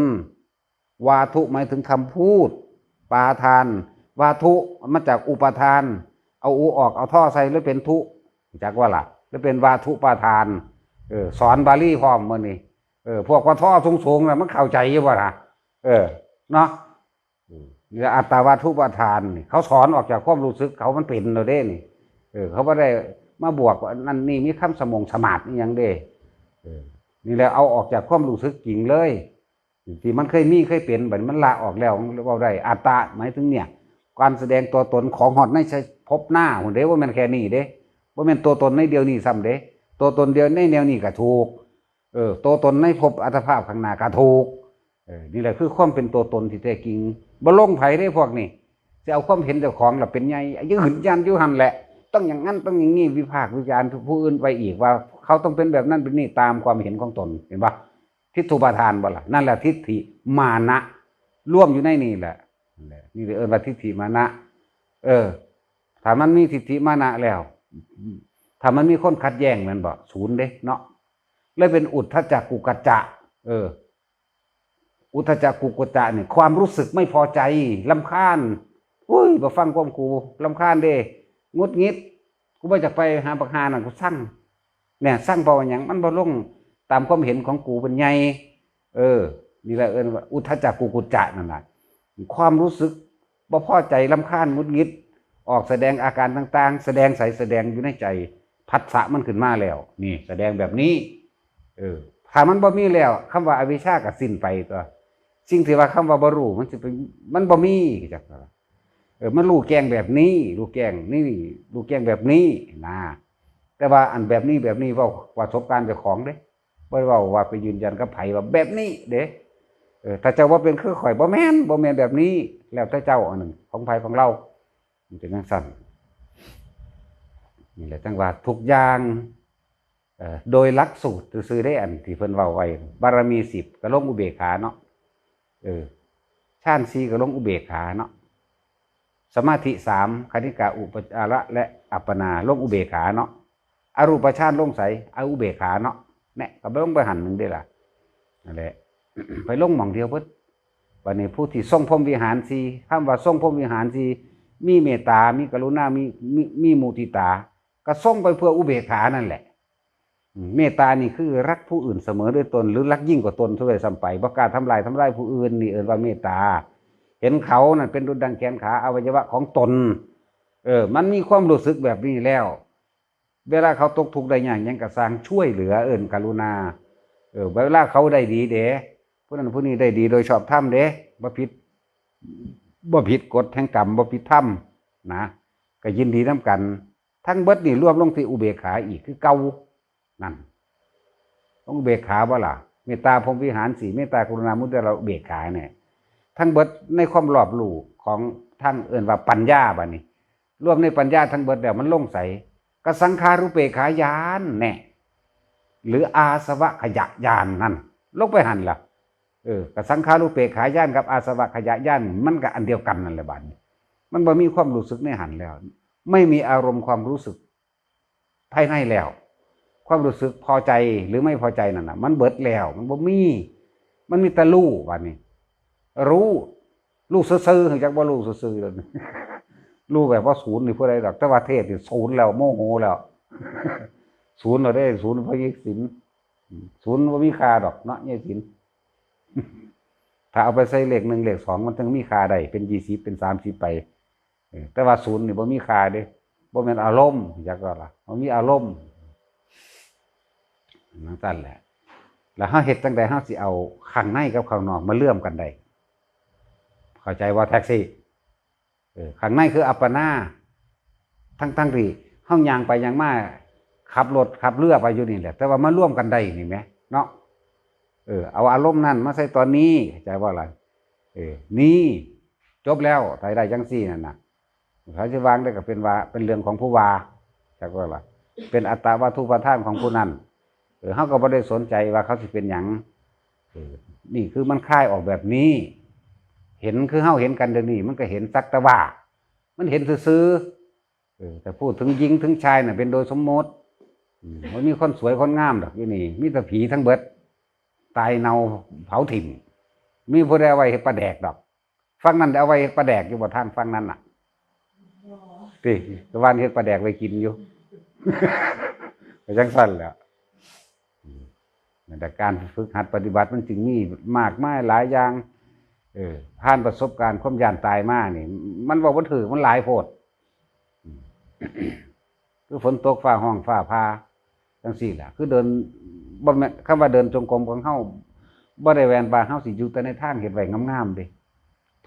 วาทุหมายถึงคำพูดปาทานวาทุมาจากอุปทานเอาอูออกเอาท่อใส่แล้วเป็นทุจากว่าล่ะแล้วเป็นวาทุปาทานสอนบาลีพร้อมมื้อนี้พวกว่าท่อสูงๆน่ะมันเข้าใจอยู่บ่ล่ะเนาะนี่อัตตวาทุปาทานนี่เขาสอนออกจากความรู้สึกเขามันเป็นแล้วเด้นี่เขาบ่ได้มาบวกนั่นนี่มีคำสมาธิอีหยังเด้นี่แหละเอาออกจากความรู้สึกจริงเลยที่มันเคยเป็นบัดมันละออกแล้วเว้าได้อัตตะหมายถึงเนี่ยการแสดงตัวตนของฮอดในภพหน้าหุ่นเด้ว่ามันแค่นี้เด้บ่แม่นตัวตนในเดียวนี้ซ้ำเด้ตัวตนเดียวในแนวนี้ก็ถูกตัวตนในภพอัตภาพข้างหน้าก็ถูกนี่แหละคือความเป็นตัวตนที่แท้จริงบ่ลงไผได้พวกนี้สิเอาความเห็นเจ้าของล่ะเป็นใหญ่ยืนยันอยู่หั่นแหละต้องอย่างนั้นต้องอย่างนี้วิพากษ์วิจารณ์ผู้อื่นไปอีกว่าเขาต้องเป็นแบบนั้นเป็นนี่ตามความเห็นของตนเห็นป่ะ ทิฏฐุปาทานบ่ล่ะนั่นแหละทิฏฐิมานะร่วมอยู่ในนี่แหละนี่เอิ้นว่าทิฏฐิมานะถ้ามันมีทิฏฐิมานะแล้วถ้ามันมีคนขัดแย้งมันบ่ศูนย์เด้เนาะเลยเป็นอุทธัจจกุกัจจะอุทธัจจกุกัจจะนี่ความรู้สึกไม่พอใจรำคาญอุ้ยบ่ฟังความกูรำคาญเด้งุดงิดกูบ่อยากไปหาบักหานั่นกูสั่งเนี่ยสั่งเพราะว่าหยังมันบ่ลงตามความเห็นของกูเป็นใหญ่นี่แหละเอิ้นว่าอุทธัจจกุกัจจะนั่นน่ะความรู้สึกบ่พอใจรำคาญงุดงิดออกแสดงอาการต่างๆแสดงใสแสดงอยู่ในใจผัสสะมันขึ้นมาแล้วนี่แสดงแบบนี้ถ้ามันบ่มีแล้วคำว่าอวิชชาก็สิ้นไปตัวสิ่งที่ว่าคำว่าบ่รู้มันสิเป็นมันบ่มีจักมันรู้แกงแบบนี้รู้แกงนี่รู้แกงแบบนี้นะแต่ว่าอันแบบนี้แบบนี้เว้าประสบการณ์เจ้าของเด้บ่ได้เว้าว่าไปยืนยันกับไผว่าแบบนี้เด้ถ้าเจ้าว่าเป็นคือข่อยบ่แม่นแบบนี้แล้วแต่เจ้าอันนึงของไผของเรามันเป็นจังซั่นนี่แหละจังว่าทุกอย่างโดยหลักสูตรซื่อๆได้อันที่เพิ่นเว้าไว้บารมี10ก็ลงอุเบกขาเนาะฌาน4ก็ลงอุเบกขาเนาะสมาธิ3คณิกะอุปจาระและอัปปนาลงอุเบกขาเนาะอรูปฌานลงไสอุเบกขาเนาะแน่ก็บ่ลงไปหันนึงได้ล่ะนั่นแหละ ไปลงหม่องเดียวเบิดบัดนี้ผู้ที่ทรงพรหมวิหาร4คำว่าทรงพรหมวิหาร4มีเมตตามีกรุณามีมุทิตาก็ทรงไปเพื่ออุเบกขานั่นแหละเมตตานี่คือรักผู้อื่นเสมอด้วยตนหรือรักยิ่งกว่าตนทุกอย่างซ้ำไปบ่กล้าทำลายผู้อื่นนี่เอิ้นว่าเมตตาเห็นเขานั่นเป็นดุจดังแขนขาอวัยวะของตนมันมีความรู้สึกแบบนี้แล้วเวลาเขาตกทุกข์ได้ยากหยังก็สร้างช่วยเหลือเอิ้นกรุณาเวลาเขาได้ดีเด้ผู้นั้นผู้นี้ได้ดีโดยชอบธรรมเด้บ่ผิดกฎแห่งกรรมบ่ผิดธรรมนะก็ยินดีนำกันทั้งเบิดนี่รวมลงที่อุเบกขาอีกคือเก่านั่นต้องอุเบกขาบ่ล่ะเมตตาพรหมวิหาร4เมตตากรุณามุทิตาอุเบกขาเนี่ยทั้งเบิดในความรอบรู้ของทั้งเอิ้นว่าปัญญาบัดนี้รวมในปัญญาทั้งเบิดแล้วมันลงใสกสังขารุเปกขายานแน่หรืออาสวะขยะญาณนั่นลงไปหันล่ะกสังขารุเปกขายานกับอาสวะขยะญาณมันก็อันเดียวกันนั่นแหละบัดนี้มันบ่มีความรู้สึกในหันแล้วไม่มีอารมณ์ความรู้สึกภายในแล้วความรู้สึกพอใจหรือไม่พอใจนั่นน่ะมันเบิดแล้วมันบ่มีมันมีแต่รู้บัดนี้รู้ซื่อๆจักบ่รู้ซื่อๆเลยรู้แบบว่าศูนย์นี่ผู้ใดดอกแต่ว่าเทศนี่ศูนย์แล้วโมโหแล้วศูนย์เราได้ศูนย์พระยิศิลศูนย์บ่มีค่าดอกเนาะยิศิลถ้าเอาไปใส่เลข1เลข2มันถึงมีค่าได้เป็น20เป็น30ไปแต่ว่าศูนย์นี่บ่มีค่าเด้บ่แม่นอารมณ์จักว่าล่ะมันมีอารมณ์นั่นซั่นแหละแล้วเฮาเฮ็ดจังได๋เฮาสิเอาข้างในกับข้างนอกมาเชื่อมกันได้เข้าใจว่าแท็กซี่ข้างในคืออัปปนาทั้งที่เฮาย่างไปย่างมาขับรถขับเรือไปอยู่นี่แหละแต่ว่ามาร่วมกันได้นี่แหมเนาะเอาอารมณ์นั้นมาใส่ตอนนี้เข้าใจว่าอะไรนี่จบแล้วถ้าได้จังซี่นั่นน่ะเขาสิวางได้ก็เป็นว่าเป็นเรื่องของผู้ว่าจักว่าล่ะเป็นอัตตวัตถุปทานของผู้นั้นเฮาก็บ่ได้สนใจว่าเขาสิเป็นหยังนี่คือมันคลายออกแบบนี้เห็นคือเฮาเห็นกันเดี๋ยวนี้มันก็เห็นสักแต่ว่ามันเห็นซื่อๆแต่พูดถึงหญิงถึงชายน่ะเป็นโดยสมมติมันมีคนสวยคนงามดอกอยู่นี่มีแต่ผีทั้งเบิดตายเน่าเผาถิ่มมีผู้ใดเอาไว้เฮ็ดปลาแดกดอกฟังนั้นเอาไว้เฮ็ดปลาแดกอยู่บ่ท่านฟังนั้นน่ะติตะวันเฮ็ดปลาแดกไว้กินอยู่ก็จังซั่นแหละแต่การฝึกหัดปฏิบัติมันจึงมีมากมายหลายอย่างผ่านประสบการณ์ความย่านตายมานี่มันบอกว่าถือมันหลายโพดคือฝนตกฟ้าห้องฟ้าพาจังซี่แหละคือเดินบ่แม่นคำว่าเดินจงกรมของเฮาบ่ได้แว่นว่าเฮาสิอยู่แต่ในทางเฮ็ดไว้งามๆเด้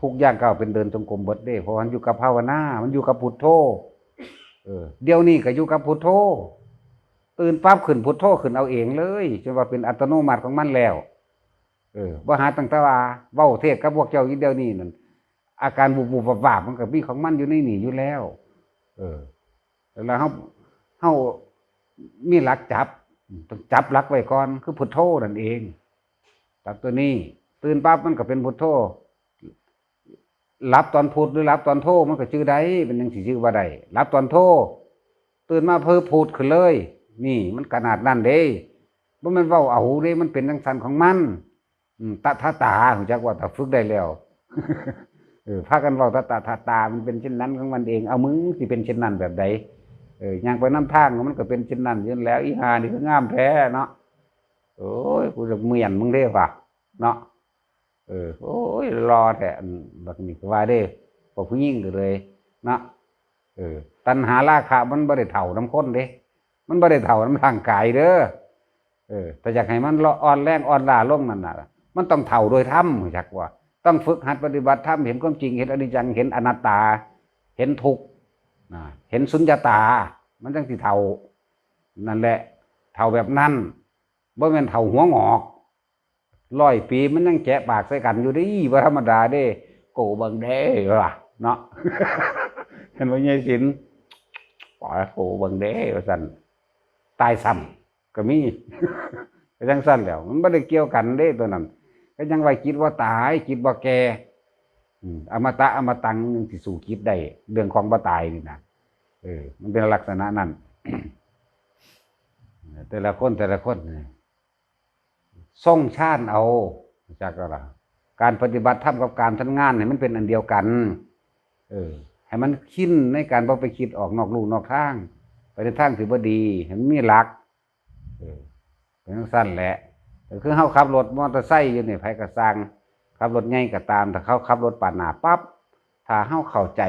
ทุกอย่างก้าวเป็นเดินจงกรมเบิดเด้เพราะมันอยู่กับภาวนามันอยู่กับพุทโธเดี๋ยวนี้ก็อยู่กับพุทโธตื่นปั๊บขึ้นพุทโธขึ้นเอาเองเลยจนว่าเป็นอัตโนมัติของมันแล้วบ่หาตั้งแต่ว่าเว้าเทศกับพวกเจ้าอีเดียวนี้นั่นอาการบุบๆวาบๆมันก็มีของมันอยู่ในนี่อยู่แล้วแล้วเฮามีหลักจับต้องจับหลักไว้ก่อนคือพุทโธนั่นเอง ตัดตัวนี้ตื่นปั๊บมันก็เป็นพุทโธรับตอนพุทหรือรับตอนโธมันก็ชื่อใดเป็นยังสิชื่อว่าใดรับตอนโธตื่นมาเพิ่มพุทขึ้นเลยนี่มันขนาดนั้นเด้บ่แม่นเว้าเอาเด้มันเป็นจังซั่นของมันตะทะตารู้จักว่าถ้าฝึกได้แล้ว พากันเว้าตะทะตามันเป็นเช่นนั้นของมันเองเอามึงสิเป็นเช่นนั้นแบบใดย่างไปนำทางมันก็เป็นเช่นนั้นอยู่แล้วอีหานี่คืองามแท้เนาะโอ้ยกูจะเมียนมึงเด้ว่ะเนาะโอ้ยรอแต่บักนี้ก็ว่าเด้พวกผู้หญิงเลยเนาะตัณหาราคะมันบ่ได้เท่าน้ำข้นเด้มันบ่ได้เท่าน้ำร่างกายเด้อแต่อยากให้มันอ่อนแรงอ่อนล้าลงนั่นน่ะมันต้องเท่าโดยธรรมจักว่าต้องฝึกหัดปฏิบัติธรรมเห็นความจริงเห็นอนิจจังเห็นอนัตตาเห็นทุกข์เห็นสุญญตามันจังสิเท่านั่นแหละเท่าแบบนั้นบ่แม่นเท่าหัวงอก100 ปีมันยังแกะปากใส่กันอยู่ดิบ่ธรรมดาเด้โกบังเด้ว่ะเนาะ เห็นว่าใหญ่ศิลป์ปล่อยโกบังเด้ว่าซั่นตายซ้ำก็มี ก็จังซั่นแล้วมันบ่ได้เกี่ยวกันเด้ตัวนั้นก็ยังไว้คิดว่าตายคิดว่าแก่อมตะอมตังยังสิสู้คิดได้เรื่องของบ่ตายนี่นะมันเป็นลักษณะนั้น แต่ละคนทรงชาติเอาจากอะไรการปฏิบัติธรรมกับการทำงานเนี่ยมันเป็นอันเดียวกันให้มันคิดในการบ่ไปคิดออกนอกลู่นอกทางไปในทางที่บ่ดีให้มันมีหลักเป็นสั้นแหละแต่คือเฮาขับรถมอเตอร์ไซค์อยู่นี่ไผก็สร้างขับรถใหญ่ก็ตามถ้าเขาขับรถปาดหน้าปั๊บถ้าเฮาเข้าใจ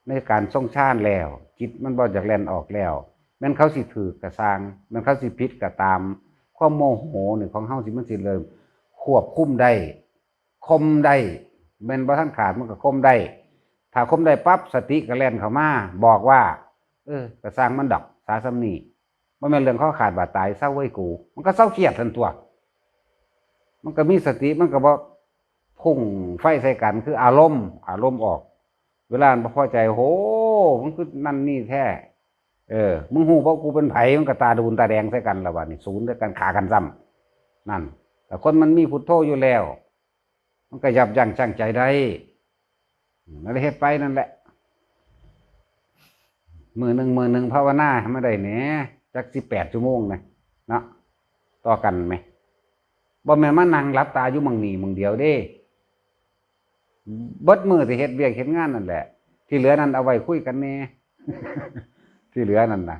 ในการทรงชาติแล้วจิตมันบ่จากแล่นออกแล้วแม้นเขาสิถือกระสร้างแม้นเขาสิผิดก็ตามความโมโหนี่ของเฮาสิมันสิเริ่มควบคุมได้คมได้แม่นบ่ทันขาดมันก็คมได้ถ้าคมได้ปั๊บสติก็แล่นเข้ามาบอกว่ากระสร้างมันดอกสาสำนีบ่แม่นเรื่องข้อขาดบาดตายเศร้าไว้กูมันก็เศร้าเครียดทันตัวมันก็มีสติมันก็บ่พุ่งไฟใส่กันคืออารมณ์ออกเวลาบ่พอใจโหมันคือนั่นนี่แท้มึงฮู้บ่กูเป็นไผมันก็ตาดูนตาแดงใส่กันแล้วบัดนี้ศูนย์ใส่กันฆ่ากันซ้ำนั่นแต่คนมันมีพุทโธอยู่แล้วมันก็ยับยั้งชั่งใจได้นั่นเฮ็ดไปนั่นแหละมื้อหนึ่งภาวนาให้มันได้แหน่จัก18 ชั่วโมงนะเนาะต่อกันไหมบ่แม่นมานั่งหลับตาอยู่หม้องนี้หม้องเดียวเด้เบิดมื้อที่เฮ็ดเวียกเฮ็ดงานนั่นแหละที่เหลือนั้นเอาไว้คุยกันแน่ ที่เหลือนั่นน่ะ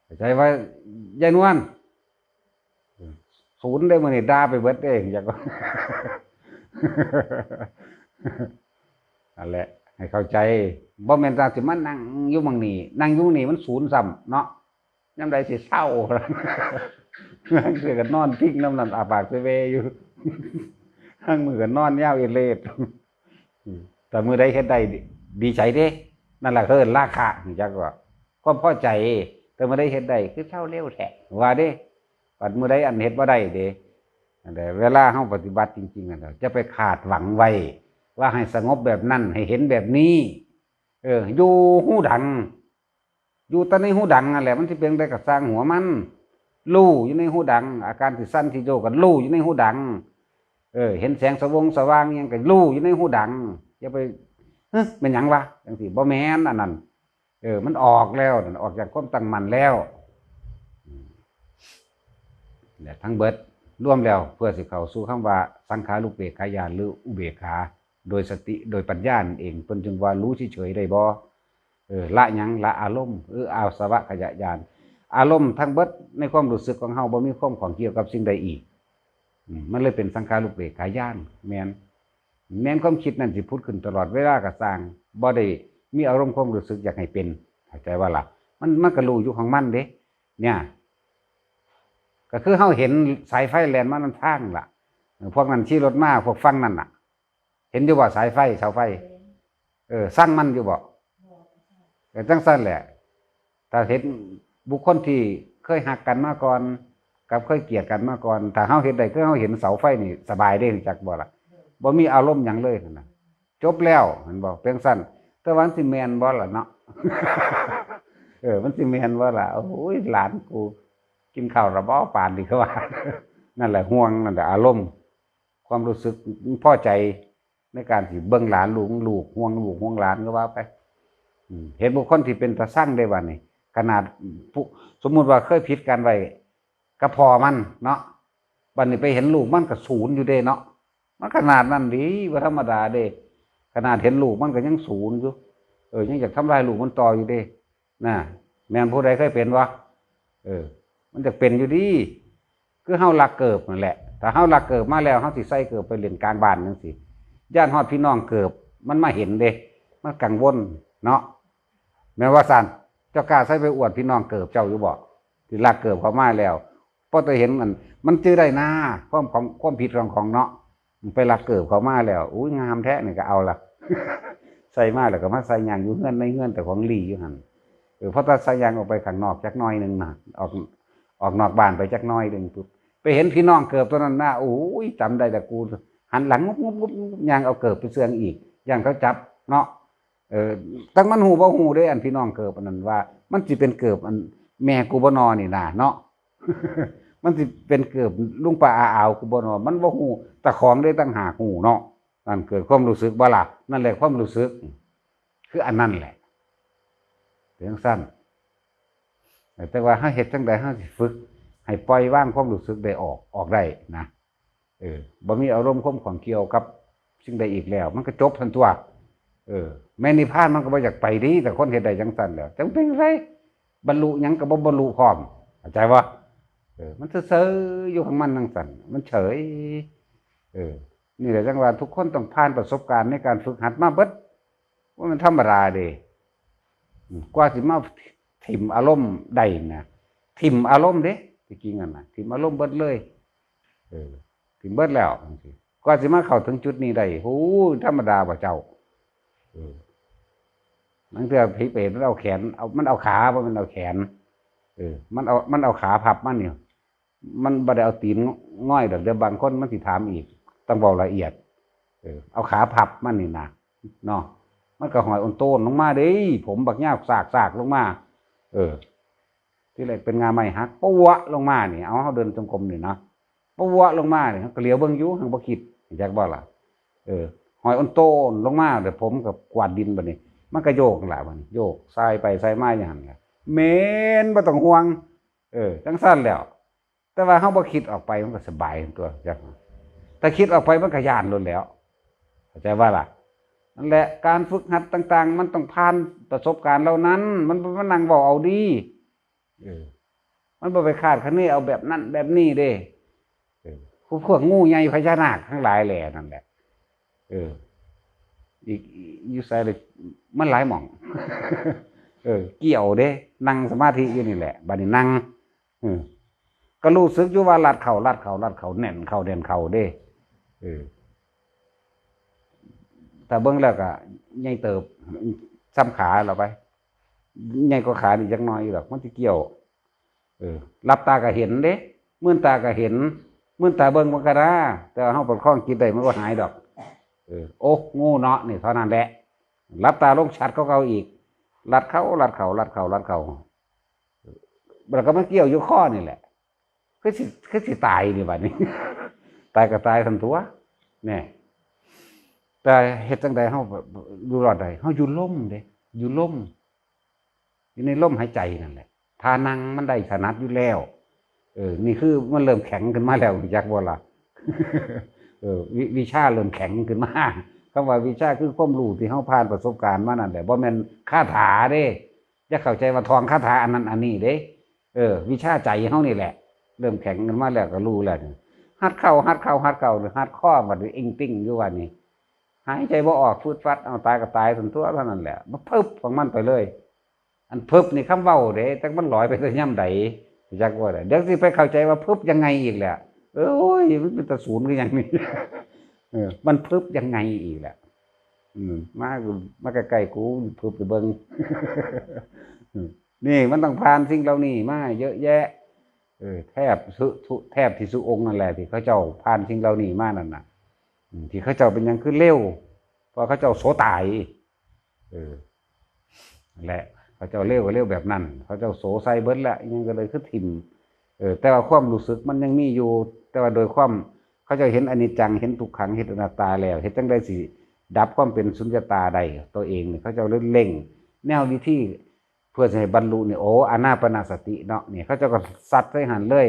เข้าใจว่ายายนวลศูนย์ได้มื้อนี้ด่าไปเบิดเด้อยากว่า นั่นแหละให้เข้าใจบ่แม่นว่าสิมานั่งอยู่หม้องนี้นั่งอยู่นี่มันศูนย์ซ้ำเนาะยามใดสิเศร้า นั่งเสือกันนอนทิ้งน้ำนั่นอาปากเวอยู่ ทั้งมือกันนอนยาวเอเลด แต่มือใดเฮ็ดได้ดีใจเด้นั่นแหละคือราคาจักว่าความพอใจแต่มือใดเฮ็ดได้คือเท่าเร็วแท้ว่าเด้ปัดมือใดอันเฮ็ดบ่ได้เด้แต่เวลาเฮาปฏิบัติจริงๆนั่นจะไปขาดหวังไว้ว่าให้สงบแบบนั้นให้เห็นแบบนี้อยู่หูดังอยู่แต่ในหูดังนั่นแหละมันสิเป็นได้กับสร้างหัวมันลู่อยู่ในหูดังอาการที่สั้นที่โยกันลู่อยู่ในหูดังเห็นแสงสว่างยังก็ลู่อยู่ในหูดังอย่าไปเป็นหยังวะจังซี่บ่แม่นอันนั้นมันออกแล้วออกจากความตั้งมั่นแล้วเนี่ยทั้งเบิดร่วมแล้วเพื่อสิเข้าสู่คำว่าสังขารุปเปกขายานหรืออุเบกขาโดยสติโดยปัญญาเองเพิ่นจึงว่ารู้เฉยๆได้บ่ละหยังละอารมณ์อาสวะขยะญาณอารมณ์ทั้งเบิดในความรู้สึกของเฮาบ่มีความของเกี่ยวกับสิ่งใดอีกมันเลยเป็นสังขารุปเปกขายานแม่นความคิดนั่นสิพุดขึ้นตลอดเวลาก็สร้างบ่ได้มีอารมณ์ความรู้สึกอยากให้เป็นเข้าใจว่าล่ะมันก็รู้อยู่ของมันเด้เนี่ยก็คือเฮาเห็นสายไฟแล่นมานํทางล่ะพวกนั้นขี่รถมาพวกฟังนั่นน่ะเห็นอยู่บ่สายไฟเสาไฟสั่งมันอยู่บ่ก็จังซั่นแหละถ้าเห็นบุคคลที่เคยหักกันมาก่อนกับเคยเกลียดกันมาก่อนถ้าเฮาเห็นได้คือเฮาเห็นเสาไฟนี่สบายเด้จักบ่ล่ะบ่มีอารมณ์หยังเลยนั่นน่ะจบแล้วเห็นบ่เป็นซั่นแต่ว่ามันสิแม่นบ่ล่ะเนาะ มันสิแม่นบ่ล่ะโอ้ยหลานกูกินข้าวระบ่ปานนี่เขาว่า นั่นแหละห่วงนั่นแหละอารมณ์ความรู้สึกพอใจในการที่เบิ่งหลานลูกห่วงลูกห่วงหลานก็ว่าไปเห็นบุคคลที่เป็นตาสร้างได้บ้านี่ขนาดสมมุติว่าเคยผิดกันไว้ก็พอมันเนาะบัดนี้ไปเห็นลูกมันก็ศูนย์อยู่เด้เนาะมันขนาดนั้นดีว่าธรรมดาเด้ขนาดเห็นลูกมันก็ยังศูนย์อยู่ยังอยากทำลายลูกมันต่ออยู่เด้น่ะแม่นผู้ใดเคยเป็นวะมันจะเป็นอยู่ดีคือเฮารักเกิบนั่นแหละถ้าเฮารักเกิบมาแล้วเฮาสิใส่เกิบไปเล่นกลางบ้านจังซี่ย่านฮอดพี่น้องเกิบมันมาเห็นเด้มันกังวลเนาะแม้ว่าซั่นเจ้ากล้าใส่ไปอวดพี่น้องเกิบเจ้าอยู่บ่ที่รักเกิบเขามาแล้วพอจะเห็นมันจื้อได้นะความผิดของเนาะไปรักเกิบเขามาแล้วอุ้ยงามแท้นี่ก็เอาล่ะ ใส่มาแล้วก็มาใส่ยางอยู่เฮือนในเฮือนแต่ของหลีอยู่หั่นเพราะถ้าใส่ยางออกไปข้างนอกจักหน่อยนึงน่ะออกนอกบ้านไปจักหน่อยนึงปุ๊บไปเห็นพี่น้องเกิบตัวนั้นน่ะโอ้ยจำได้แต่กูหันหลังงุบยางเอาเกิบไปเสื่องอีกย่างเขาจับเนาะตั้งมันหูบ่หูได้อันพี่น้องเกิบอันนั้นว่ามันสิเป็นเกิบอันแม่กูบ่นอนี่น่ะเนาะ มันสิเป็นเกิบลุงป้าอาอาวกูบ่นอมันบ่หูตะของได้ตั้งหากหูเนาะนั่นเกิดความรู้สึกบ่ล่ะนั่นแหละความรู้สึกคืออันนั้นแหละเรื่องสั้นแต่ว่าเฮาเฮ็ดจังได๋เฮาสิฝึกให้ปล่อยวางความรู้สึกได้ออกได้นะบ่มีอารมณ์ข่มของเกี่ยวกับสิ่งใดอีกแล้วมันก็จบทันตัวแม่นิพพานมันก็บ่อยากไปดีแต่คนเฮ็ดได้จังซั่นแล้วจังเป็นไรบรรลุหยังก็บ่บรรลุพร้อมเข้าใจบ่มันเฉยๆอยู่ของมันจังซั่นมันเฉยนี่แหละจังว่าทุกคนต้องผ่านประสบการณ์ในการฝึกหัดมาเบิดว่ามันธรรมดาเด้กว่าสิมาถิ่มอารมณ์ได้นะถิ่มอารมณ์เด้จริงๆน่ะถิ่มอารมณ์เบิดเลยถิ่มเบิดแล้วจังซี่กว่าสิมาเข้าถึงจุดนี้ได้โอ้ธรรมดาบ่เจ้านั่นคือผีเปรตมันเอาแขนมันเอาขาบ่มันเอาแขนมันเอาขาพับมันนี่มันบ่ได้เอาตีนง่อยดอกเดี๋ยวบางคนมันสิถามอีกต้องบอกละเอียดเอาขาพับมันนี่นะเนาะมันก็หอยอ่อนโตนลงมาเด้ผมบักยาวซากลงมาที่แรกเป็นงาไม้หักปะวะลงมานี่เอาเฮาเดินจงกรมนี่นะปะวะลงมานี่ก็เหลียวเบิ่งอยู่หังบ่คิดจักบ่ล่ะหอยอ่อนโตนลงมาเดี๋ยวผมกับกวาดดินบัดนี้มันก็โยกล่ะบัดนี้โยกซ้ายไปซ้ายมาอย่างนั้นล่ะแม่นบ่ต้องห่วงจังซั่นแล้วแต่ว่าเฮาบ่คิดออกไปมันก็สบายตัวจักถ้าคิดออกไปมันก็ย้านล้นแล้วเข้าใจว่าล่ะนั่นแหละการฝึกหัดต่างๆมันต้องผ่านประสบการณ์เหล่านั้นมันนั่งเว้าเอาดีมันบ่ไปคาดคะเนเอาแบบนั้นแบบนี้เด้พวกงูใหญ่พญานาคทั้งหลายแหล่นั่นแหละอีกอยู่ไสเลยมันหลายหม่องเกี่ยวเด้นั่งสมาธิอยู่นี่แหละบัดนี้นั่งก็รู้สึกอยู่ว่าลัดเข่าแน่นเข่าเด่นเข่าเด้แต่เบิ่งแล้วก็ใหญ่เติบซ้ำขาเราไปใหญ่กว่าขาอีกจักหน่อยหรอกมันสิเกี่ยวหลับตาก็เห็นเด้มื่นตาก็เห็นมื่นตาเบิ่งมันก็ได้แต่เฮาประคองจิตได้มันก็หายดอกโอ้งูเนาะนี่เท่านั้นแหละหลับตาลงชัดเขาอีกลัดเขาแล้วก็มาเกี่ยวอยู่ข้อนี่แหละคือสิตายนี่บัดนี้ ตายก็ตายทันตัวเนี่ยแต่เฮ็ดจังใดเฮาอยู่รอดได้เฮาอยู่ล่มเด้อยู่ล่มอยู่ในล่มหายใจนั่นแหละทานั่งมันได้ถนัดอยู่แล้วนี่คือมันเริ่มแข็งขึ้นมาแล้วจักบ่ล่ะ วิชาเริ่มแข็งขึ้นมาคำว่าวิชาคือความรู้ที่เฮาผ่านประสบการณ์มานั่นแหละบ่แม่นคาถาเด้อย่าเข้าใจว่าทองคาถาอันนั้นอันนี้เด้วิชาใจเฮานี่แหละเริ่มแข็งขึ้นมาแล้วก็รู้แล้วหัดเข้าหรือหัดข้อบัดนี้อิงติ้งอยู่ว่านี่หายใจบ่ออกฟืดฟัดเอาตายก็ตายทันตัวเท่านั้นแหละมันพึบของมันไปเลยอันพึบนี่คำเว้าเด้จักมันลอยไปซะย่ำใดจักว่าเดี๋ยวสิไปเข้าใจว่าพึบยังไงอีกแหละโอ้ยมันเป็นตะศูนย์ก็อย่างนี้มันพึบยังไงอีกแหละมาใกล้ๆกูพึบไปเบิ่ง นี่มันต้องผ่านสิ่งเหล่านี้มาเยอะแยะแทบที่สุองค์นั่นแหละที่เขาเจ้าผ่านสิ่งเหล่านี้มานั่นน่ะที่เขาเจ้าเป็นยังคือเร็วเพราะเขาเจ้าโสตายนั่นแหละเขาเจ้าเร็วก็เร็วแบบนั้นเขาเจ้าโสไซเบิดละยังก็เลยคือถิ่ม แต่ว่าความรู้สึกมันยังมีอยู่ แต่ว่าโดยความเขาจะเห็นอนิจจังเห็นทุกขังเห็นอนัตตาแล้วเห็นจังได้สิดับความเป็นสุญญตาใดตัวเองเนี่ยเขาจะเล่งแนววิธีเพื่อจะให้บรรลุเนี่ยโอ้อานาปานสติเนาะเนี่ยเขาจะก็ซัดใส่หันเลย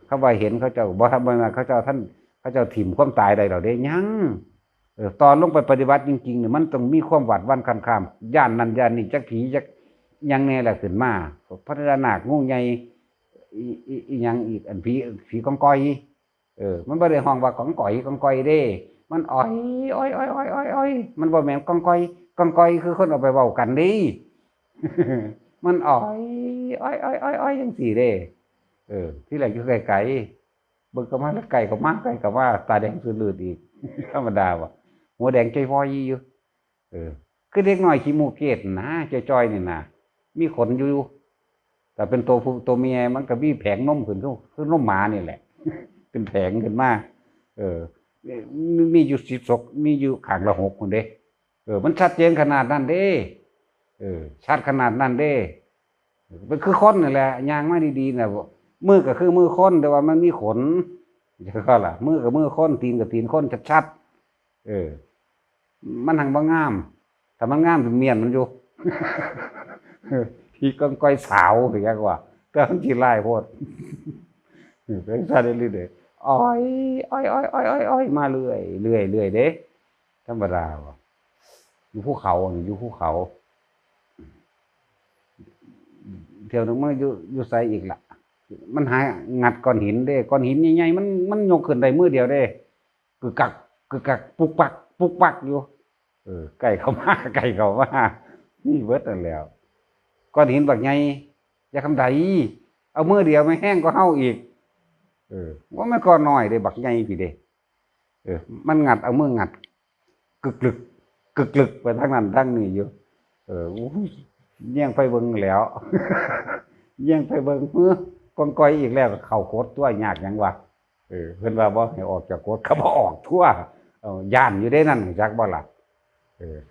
เขาว่าเห็นเขาจะบ่ทำมาเขาจะท่านเขาจะถิ่มความตายใดเราได้ยังตอนลงไปปฏิบัติจริงๆเนี่ยมันต้องมีความหวาดหวั่นคันคามย่านนั่นย่านนี่จักผีจักยังแน่แหละขึ้นมาพัฒนางูใหญ่อียังอีกอันผีกองกอยมันบ่ได้ห้องว่าของก่อยเด้มันอ้อยมันบ่แม่นกองกอยคือคนเอาไปเว้ากันดิมันอ้อยจังซี่เด้ที่แรกอยู่ไกลๆเบิ่งก็มาแล้วไก่ก็มาตาแดงซื่อลืดอีกธรรมดาว่ะหัวแดงใจพออยู่คือเด็กน้อยขี้มูกเกตนะจ้อยๆนี่นะมีขนอยู่แต่เป็นตัวผู้ตัวเมียมันก็มีแผงนมขึ้นคือนมหมานี่แหละเป็นแผงขึ้นมามีอยู่10 ศกมีอยู่ข้างละ6คนเด้มันชัดเจนขนาดนั้นเด้ชัดขนาดนั้นเด้มันคือคนนี่แหละยางมาดีๆน่ะมือก็คือมือคนแต่ว่ามันมีขนก็ล่ะมือกับมือคนตีนกับตีนคนชัดมันหังบ่งามแต่มันงามเป็นเมียนมันอยู่พี่ก้องก้อยสาวหรือยังว่าก็มันจีไล่โพดเป็นซาเดลิเดอ้อยมาเรื่อยเด้ธรรมดาว่ะอยู่ภูเขาอยู่ภูเขาเที่ยวนึงมันอยู่ไสอีกล่ะมันหางัดก้อนหินเด้ก้อนหินใหญ่ๆมันยกขึ้นได้มือเดียวเด้กึกกักปุกปักอยู่ไก่เข้ามานี่เบิดนั่นแล้วก้อนหินบักใหญ่อย่าคำใดเอามือเดียวไม่แห้งก็เฮาอีกว่าไม่ก้อนน้อยเด้บักใหญ่พี่เด้มันงัดเอามืองัดกึกลึกไปทางนั้นทางนี้อยู่แย่งไปเบิ่งแล้วแย่งไปเบิ่งมือกองก้อยอีกแล้วเข้าโคตรตัวยากหยังวะเพิ่นว่าบ่ให้ออกจากโคตรเขาบ่ออกทั่วย่านอยู่ได้นั่นจักบ่ล่ะ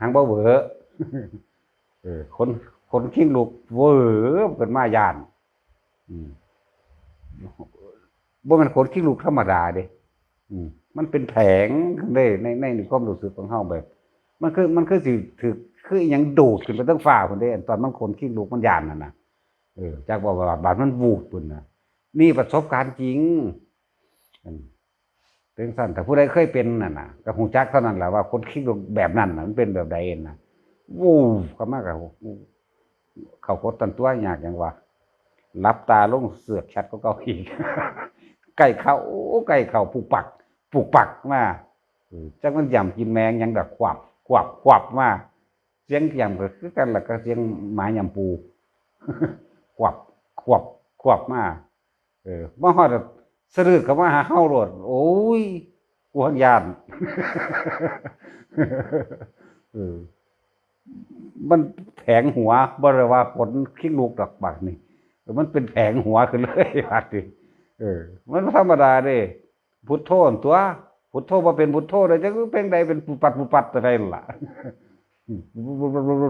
หังบ่เบ้อคนขิงลูกเว้อเพิ่นมาย่านบ่แม่นคนขิงลูกธรรมดาเด้มันเป็นแผงเด้ในความรู้สึกของเฮาแบบมันคือสิถึกคือหยังดูดขึ้นไปทั้งฟ้าพุ่นเด้ตอนมันคนขิงลูกมันย่านนั่นน่ะจักบ่ว่าบาดมันวูบพุ่นน่ะนี่ประสบการณ์จริงเป็นสั้นแต่ผู้ใดเคยเป็นน่ะนะก็ฮู้จักเท่านั้นแหละว่าคนคิดแบบนั้นน่ะมันเป็นแบบใดน่ะวู้เข้ามาก็เข้าโคตรตันตัวยากหยังวะหลับตาลงเสือกชัดก็เก่าอีกไก่เข้าปุกปักมาจักมันย่ำกินแมงหยังดอกควับมาเสียงย่ำก็คือกันล่ะก็เสียงหมาย่ำปูควับมามาฮอดสะดืดเข้ามาหาเฮาโลดโอ้ยกวงย่านมันแผงหัวบ่ได้ว่าผลขี้ลูกดอกบักนี่มันเป็นแผงหัวขึ้นเลยบัดนี่มันธรรมดาเด้พุทโธตัวพุทโธบ่เป็นพุทโธได้จักเป็นใดเป็นปุปัดไปได้ล่ะ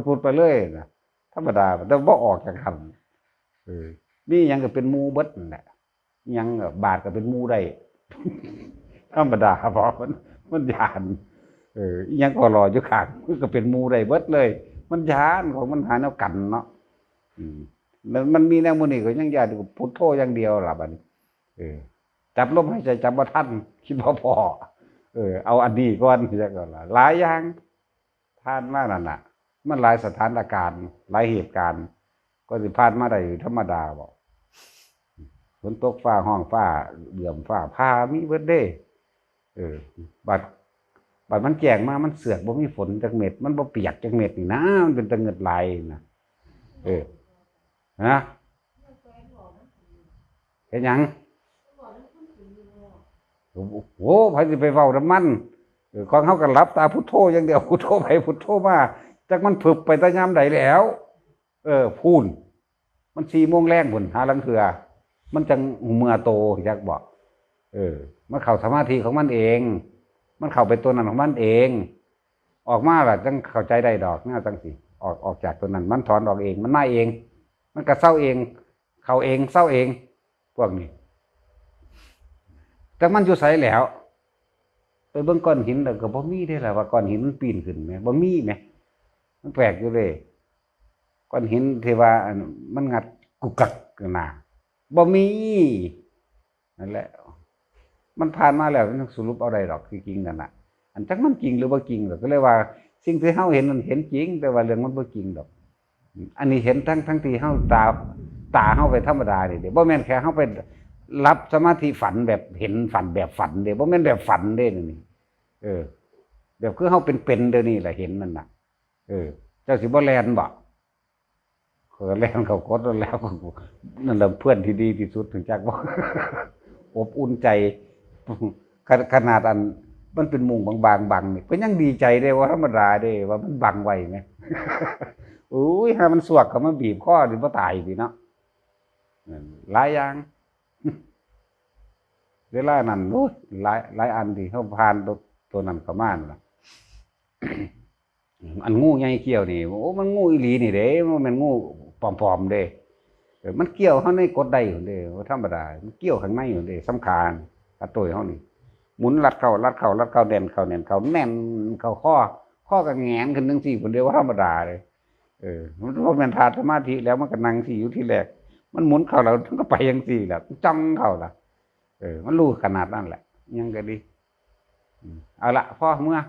พูดไปเลยนะธรรมดาแต่บ่ออกจากคำนี่ยังก็เป็นมูเบิดนั่นแหละยังบาทก็เป็นมูได้ธรรมดาเพราะมันยานยังก็รออยู่ข้างก็เป็นมูได้เบิดเลยมันยานของมันหาแนวกันเนาะมันมีแนวมื้อนี้ก็ยังยานพุทโธอย่างเดียวล่ะบัดนี้จับลมหายใจจับบ่ทันคิดบ่พอเอาอันนี้ก่อนจักก่อนล่ะหลายอย่างผ่านมานั่นน่ะมันหลายสถานการณ์หลายเหตุการณ์ก็สิผ่านมาได้ธรรมดาบ่ฝนตกฟ้าห้องฟ้าเหลื่อมฟ้าพามีเบิดเด้บัดมันแจ้งมามันเสือกบ่มีฝนจักเม็ดมันบ่เปียกจักเม็ดนี่นะมันเป็นตะเงิดไหลนะฮะเฮ็ดหยังโอ้โหไผสิไปเว้านำมันของเฮาก็หลับตาพุทโธอย่างเดียวพุทโธไปพุทโธมาจักมันผึบไปตะยามใดแล้วพูนมัน4 โมงแลงพุ่นหาลังเทื่อมันจังเมื่อโตจักบอกมันเข้าสมาธิของมันเองมันเข้าไปตัวนั้นของมันเองออกมาล่ะจังเข้าใจได้ดอกน่าจังสิออกจากตัวนั้นมันถอนออกเองมันมาเองมันก็เศร้าเองเข้าเองเศร้าเอง พวกนี้แต่มันอยู่ไสแล้วไปเบิ่งก้อนหินแล้วก็บ่มีได้ล่ะว่าก้อนหินมันปีนขึ้นแหมบ่มีแหมมันแปลกอยู่เลยก้อนหินที่ว่ามันงัดกุกกักขึ้นมาบ่มีนั่นแหละมันผ่านมาแล้วมันสรุปเอาได้ดอกจริงๆนั่นน่ะอันจักมันจริงหรือบ่จริงก็เลยว่าสิ่งที่เฮาเห็นมันเห็นจริงแต่ว่าเรื่องมันบ่จริงดอกอันนี้เห็นทั้งที่เฮาตาเฮาไปธรรมดานี่เด้บ่แม่นแค่เฮาไปรับสมาธิฝันแบบเห็นฝันแบบฝันเด้บ่แม่นแบบฝันเด้นี่แบบคือเฮาเป็นเดี๋ยวนี้แหละเห็นมันน่ะเจ้าสิบ่แล่นบ่แล่นเข้ากดแล้วนั่นแหละเพื่อนที่ดีที่สุดถึงจักบ่ อบอุ่นใจขนาดอันมันเป็นมุงบางๆบังนี่ก็ยังดีใจได้ว่าธรรมดาเด้ว่ามันบังไว้แหม อุ้ยถ้ามันสวกก็มันบีบคอสิบ่ตายสิเนาะหลายอย่าง เวลานั้นโอ้ยหลายอันที่เฮาผ่านตัวนั้นเข้ามานั่นล่ะ อันงูใหญ่เกี่ยวนี่โอ้มันงูอีหลีนี่เด้มันแม่นงูปลอมๆเด้มันเกี่ยวเฮาในกดได้พุ่นเด้ว่าธรรมดามันเกี่ยวข้างในพุ่นเด้สำคัญกับตัวเฮานี่หมุนรัดเข้าแน่นเข้าแน่นเข้าข้อก็แหงนขึ้นจังซี่พุ่นเด้ว่าธรรมดาเลยมันบ่แม่นธาตุสมาธิแล้วมันก็นั่งสิอยู่ที่แรกมันหมุนเข้าแล้วมันก็ไปจังซี่แหละจ้องเข้าล่ะมันรู้ขนาดนั้นแหละยังก็ดีเอาละพ่อเมื่อ